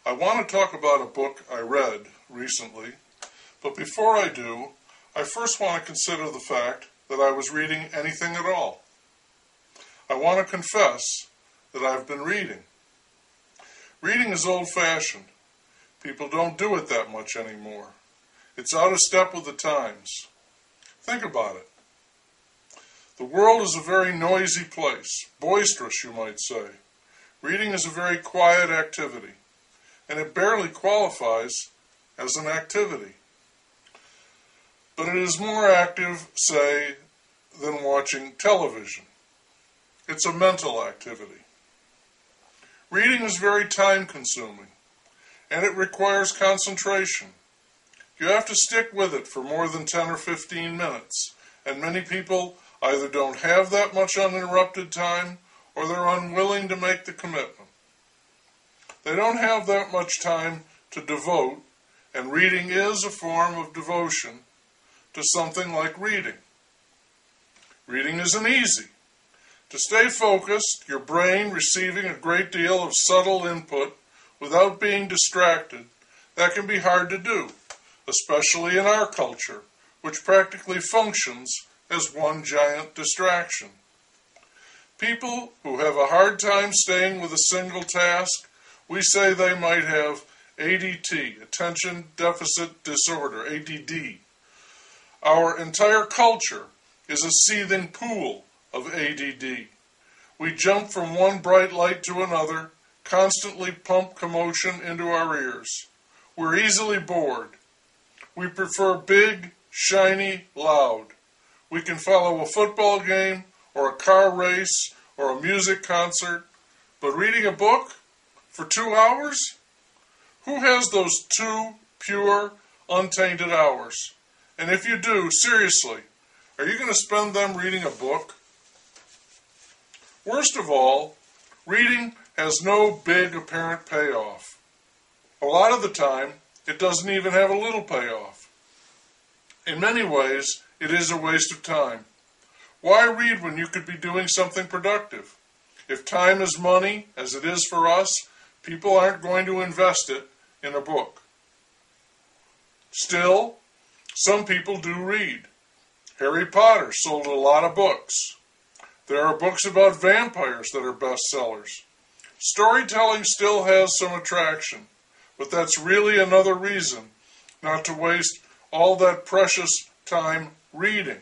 I want to talk about a book I read recently, but before I do, I first want to consider the fact that I was reading anything at all. I want to confess that I've been reading. Reading is old-fashioned. People don't do it that much anymore. It's out of step with the times. Think about it. The world is a very noisy place, boisterous, you might say. Reading is a very quiet activity, and it barely qualifies as an activity. But it is more active, say, than watching television. It's a mental activity. Reading is very time-consuming, and it requires concentration. You have to stick with it for more than 10 or 15 minutes, and many people either don't have that much uninterrupted time or they're unwilling to make the commitment. They don't have that much time to devote, and reading is a form of devotion to something like reading. Reading isn't easy. To stay focused, your brain receiving a great deal of subtle input without being distracted, that can be hard to do, especially in our culture, which practically functions as one giant distraction. People who have a hard time staying with a single task, we say they might have ADT, Attention Deficit Disorder, ADD. Our entire culture is a seething pool of ADD. We jump from one bright light to another, constantly pump commotion into our ears. We're easily bored. We prefer big, shiny, loud. We can follow a football game or a car race or a music concert, but reading a book for 2 hours? Who has those 2 pure, untainted hours? And if you do, seriously, are you going to spend them reading a book? Worst of all, reading has no big apparent payoff. A lot of the time, it doesn't even have a little payoff. In many ways, it is a waste of time. Why read when you could be doing something productive? If time is money, as it is for us, people aren't going to invest it in a book. Still, some people do read. Harry Potter sold a lot of books. There are books about vampires that are bestsellers. Storytelling still has some attraction, but that's really another reason not to waste all that precious time reading.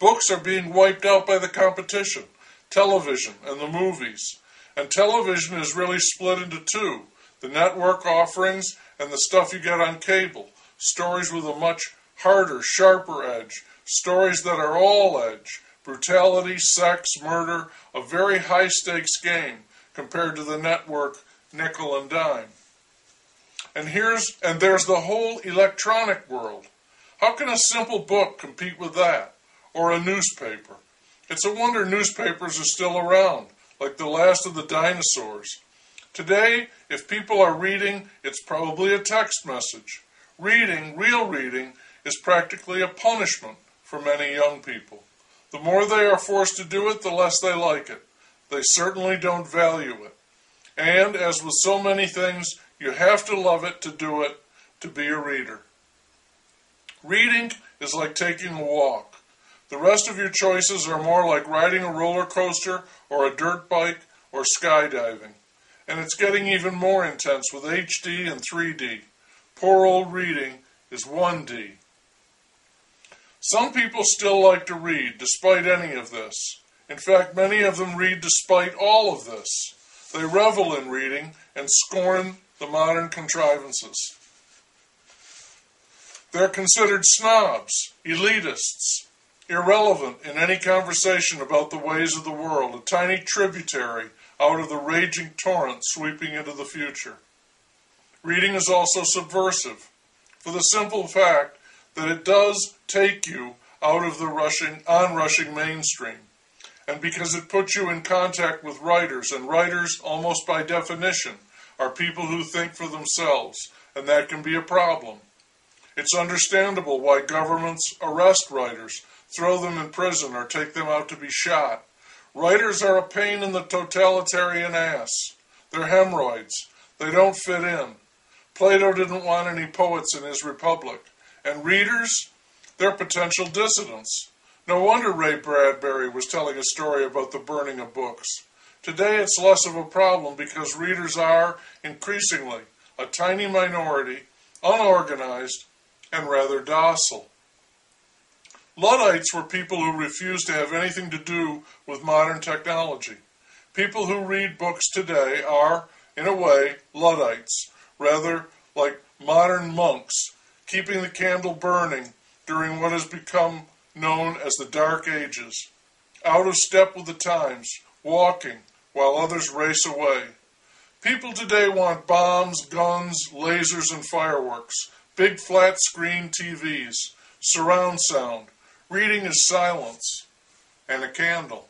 Books are being wiped out by the competition, television and the movies. And television is really split into 2, the network offerings and the stuff you get on cable. Stories with a much harder, sharper edge. Stories that are all edge. Brutality, sex, murder, a very high-stakes game compared to the network nickel and dime. And there's the whole electronic world. How can a simple book compete with that? Or a newspaper? It's a wonder newspapers are still around, like the last of the dinosaurs. Today, if people are reading, it's probably a text message. Reading, real reading, is practically a punishment for many young people. The more they are forced to do it, the less they like it. They certainly don't value it. And, as with so many things, you have to love it to do it, to be a reader. Reading is like taking a walk. The rest of your choices are more like riding a roller coaster or a dirt bike or skydiving. And it's getting even more intense with HD and 3D. Poor old reading is 1D. Some people still like to read, despite any of this. In fact, many of them read despite all of this. They revel in reading and scorn the modern contrivances. They're considered snobs, elitists, irrelevant in any conversation about the ways of the world, a tiny tributary out of the raging torrent sweeping into the future. Reading is also subversive, for the simple fact that it does take you out of the onrushing mainstream, and because it puts you in contact with writers, and writers, almost by definition, are people who think for themselves, and that can be a problem. It's understandable why governments arrest writers, throw them in prison, or take them out to be shot. Writers are a pain in the totalitarian ass. They're hemorrhoids. They don't fit in. Plato didn't want any poets in his Republic. And readers? They're potential dissidents. No wonder Ray Bradbury was telling a story about the burning of books. Today it's less of a problem because readers are, increasingly, a tiny minority, unorganized, and rather docile. Luddites were people who refused to have anything to do with modern technology. People who read books today are, in a way, Luddites, rather like modern monks, keeping the candle burning during what has become known as the Dark Ages, out of step with the times, walking while others race away. People today want bombs, guns, lasers, and fireworks, big flat-screen TVs, surround sound. Reading is silence and a candle.